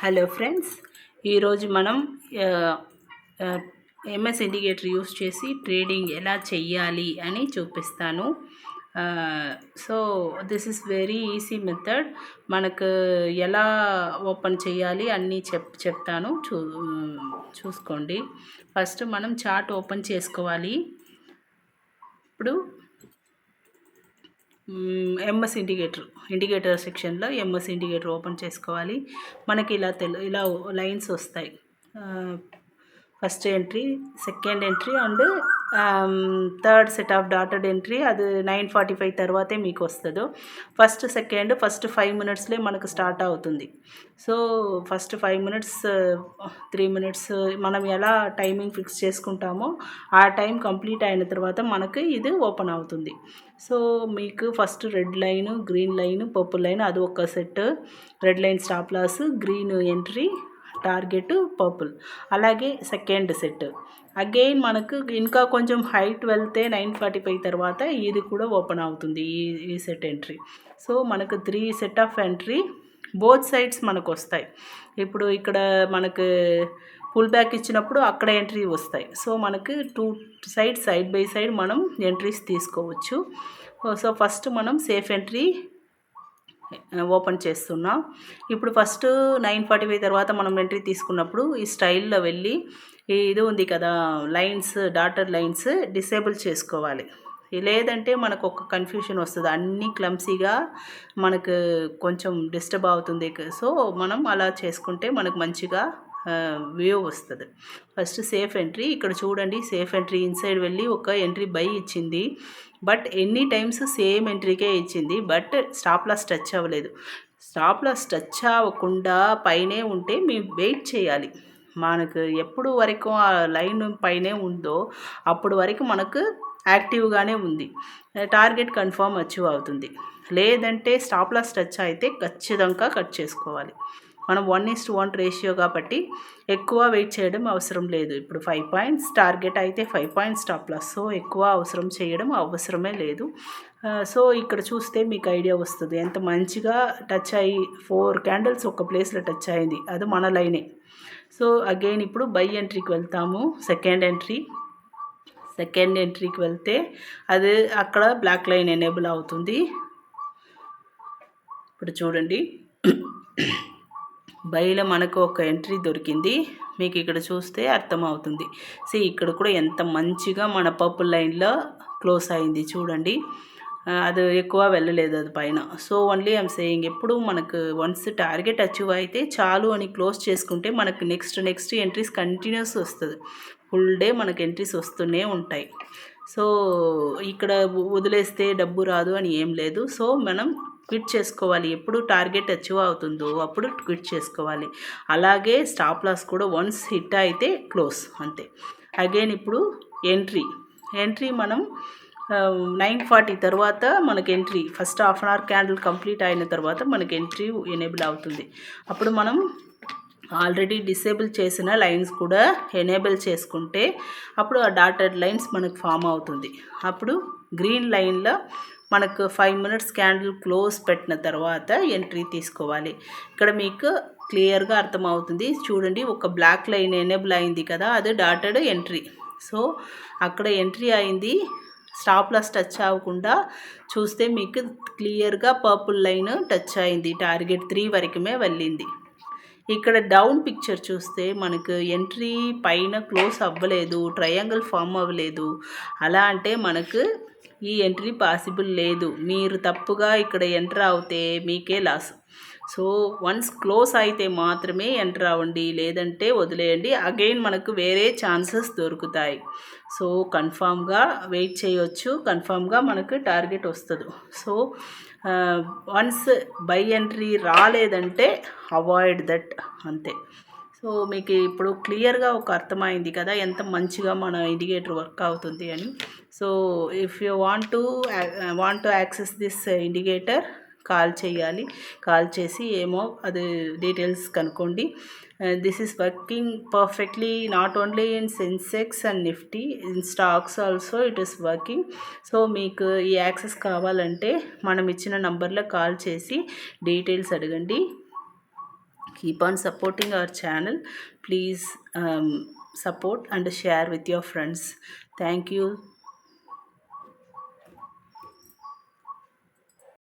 Hello friends, ఈరోజు మనం MS indicator use చేసి ట్రేడింగ్ ఎలా చెయ్యాలి అని చూపిస్తాను. So this is very easy method. మనకు ఎలా ఓపెన్ చేయాలి అన్నీ చెప్తాను. చూసుకోండి. ఫస్ట్ మనం చార్ట్ ఓపెన్ చేసుకోవాలి. ఇప్పుడు ఎంఎస్ ఇండికేటర్ సెక్షన్లో ఎంఎస్ ఇండికేటర్ ఓపెన్ చేసుకోవాలి. మనకి ఇలా లైన్స్ వస్తాయి. First entry, second entry and third set of dotted entry. అది 9:45 తర్వాతే మీకు వస్తుందో. ఫస్ట్ 5 మినిట్స్లే మనకు స్టార్ట్ అవుతుంది. సో ఫస్ట్ 5 మినిట్స్ 3 మినిట్స్ మనం ఎలా టైమింగ్ ఫిక్స్ చేసుకుంటామో ఆ టైం కంప్లీట్ అయిన తర్వాత మనకు ఇది ఓపెన్ అవుతుంది. సో మీకు first red line, green line, purple line అది ఒక set. Red line stop loss, green entry, target, purple. అలాగే సెకండ్ సెట్ అగైన్ మనకు ఇంకా కొంచెం హైట్ వెళ్తే 9:45 తర్వాత ఇది కూడా ఓపెన్ అవుతుంది, ఈ సెట్ ఎంట్రీ. సో మనకు 3 set of entry both sides మనకు వస్తాయి. ఇప్పుడు ఇక్కడ మనకు పుల్ బ్యాక్ ఇచ్చినప్పుడు అక్కడ ఎంట్రీ వస్తాయి. సో మనకు 2 సైడ్ బై సైడ్ మనం ఎంట్రీస్ తీసుకోవచ్చు. సో ఫస్ట్ మనం సేఫ్ ఎంట్రీ ఓపెన్ చేస్తున్నాం. ఇప్పుడు ఫస్ట్ 9:45 తర్వాత మనం ఎంట్రీ తీసుకున్నప్పుడు ఈ స్టైల్లో వెళ్ళి ఇది ఉంది కదా లైన్స్, డాటెడ్ లైన్స్ డిసేబుల్ చేసుకోవాలి. లేదంటే మనకు ఒక కన్ఫ్యూషన్ వస్తుంది, అన్నీ క్లమ్సీగా మనకు కొంచెం డిస్టర్బ్ అవుతుంది. సో మనం అలా చేసుకుంటే మనకు మంచిగా వ్యూ వస్తుంది. ఫస్ట్ సేఫ్ ఎంట్రీ ఇక్కడ చూడండి. సేఫ్ ఎంట్రీ ఇన్సైడ్ వెళ్ళి ఒక ఎంట్రీ బై ఇచ్చింది, బట్ ఎన్ని టైమ్స్ సేమ్ ఎంట్రీకే ఇచ్చింది, బట్ స్టాప్ లాస్ టచ్ అవ్వలేదు. స్టాప్ లాస్ టచ్ అవ్వకుండా పైనే ఉంటే మేము వెయిట్ చేయాలి. మనకు ఎప్పుడు వరకు ఆ లైన్ పైనే ఉందో అప్పుడు వరకు మనకు యాక్టివ్గానే ఉంది, టార్గెట్ కన్ఫర్మ్ అచీవ్ అవుతుంది. లేదంటే స్టాప్ లాస్ టచ్ అయితే ఖచ్చితంగా కట్ చేసుకోవాలి. మనం 1:1 రేషియో కాబట్టి ఎక్కువ వెయిట్ చేయడం అవసరం లేదు. ఇప్పుడు 5 పాయింట్స్ టార్గెట్ అయితే 5 పాయింట్స్ స్టాప్ లాస్. సో ఎక్కువ అవసరమే లేదు. సో ఇక్కడ చూస్తే మీకు ఐడియా వస్తుంది ఎంత మంచిగా టచ్ అయ్యి 4 క్యాండిల్స్ ఒక ప్లేస్లో టచ్ అయింది, అది మన లైనే. సో అగైన్ ఇప్పుడు బై ఎంట్రీకి వెళ్తాము. సెకండ్ ఎంట్రీకి వెళ్తే అది అక్కడ బ్లాక్ లైన్ ఎనేబుల్ అవుతుంది. ఇప్పుడు చూడండి, బైలో మనకు ఒక ఎంట్రీ దొరికింది. మీకు ఇక్కడ చూస్తే అర్థమవుతుంది. ఇక్కడ కూడా ఎంత మంచిగా మన పర్పుల్ లైన్లో క్లోజ్ అయింది చూడండి. అది ఎక్కువ వెళ్ళలేదు అది పైన. సో ఓన్లీ ఐఎమ్ సేయింగ్ ఎప్పుడు మనకు వన్స్ టార్గెట్ అచీవ్ అయితే చాలు అని క్లోజ్ చేసుకుంటే మనకు నెక్స్ట్ ఎంట్రీస్ కంటిన్యూస్ వస్తుంది. ఫుల్ డే మనకు ఎంట్రీస్ వస్తూనే ఉంటాయి. సో ఇక్కడ వదిలేస్తే డబ్బు రాదు అని ఏం లేదు. సో మనం క్విట్ చేసుకోవాలి. ఎప్పుడు టార్గెట్ అచీవ్ అవుతుందో అప్పుడు క్విట్ చేసుకోవాలి. అలాగే స్టాప్ లాస్ కూడా వన్స్ హిట్ అయితే క్లోజ్, అంతే. అగైన్ ఇప్పుడు ఎంట్రీ మనం 9:40 తర్వాత మనకి entry first half an hour candle complete అయిన తర్వాత మనకి ఎంట్రీ ఎనేబుల్ అవుతుంది. అప్పుడు మనం ఆల్రెడీ డిసేబుల్ చేసిన లైన్స్ కూడా ఎనేబుల్ చేసుకుంటే అప్పుడు ఆ డాటెడ్ లైన్స్ మనకు ఫామ్ అవుతుంది. అప్పుడు గ్రీన్ లైన్లో మనకు 5 మినిట్స్ క్యాండిల్ క్లోజ్ పెట్టిన తర్వాత ఎంట్రీ తీసుకోవాలి. ఇక్కడ మీకు క్లియర్గా అర్థమవుతుంది చూడండి. ఒక బ్లాక్ లైన్ ఎనేబుల్ అయింది కదా, అది డాటెడ్ ఎంట్రీ. సో అక్కడ ఎంట్రీ అయింది, స్టాప్ లాస్ టచ్ అవ్వకుండా చూస్తే మీకు క్లియర్గా పర్పుల్ లైన్ టచ్ అయింది, టార్గెట్ 3 వరకుమే వెళ్ళింది. ఇక్కడ డౌన్ పిక్చర్ చూస్తే మనకు ఎంట్రీ పైన క్లోజ్ అవ్వలేదు, ట్రయాంగిల్ ఫామ్ అవ్వలేదు. అలా అంటే మనకు ఈ ఎంట్రీ పాసిబుల్ లేదు. మీరు తప్పుగా ఇక్కడ ఎంటర్ అవుతే మీకే లాస్. సో వన్స్ క్లోజ్ అయితే మాత్రమే ఎంటర్ అవ్వండి, లేదంటే వదిలేయండి. అగైన్ మనకు వేరే ఛాన్సెస్ దొరుకుతాయి. సో కన్ఫామ్గా వెయిట్ చేయొచ్చు, కన్ఫామ్గా మనకు టార్గెట్ వస్తుంది. సో వన్స్ బై ఎంట్రీ రాలేదంటే అవాయిడ్ దట్, అంతే. సో మీకు ఇప్పుడు క్లియర్గా ఒక అర్థమైంది కదా ఎంత మంచిగా మన ఇండికేటర్ వర్క్ అవుతుంది అని. So if you want to access this indicator call చేసి ఏమో అది డీటెయిల్స్ కనుక్కోండి. This is working perfectly not only in Sensex and Nifty, in stocks also it is working. So మీకు ఈ యాక్సెస్ కావాలంటే మనం ఇచ్చిన నంబర్లో కాల్ చేసి డీటెయిల్స్ అడగండి. Keep on supporting our channel. Please support and share with your friends. Thank you.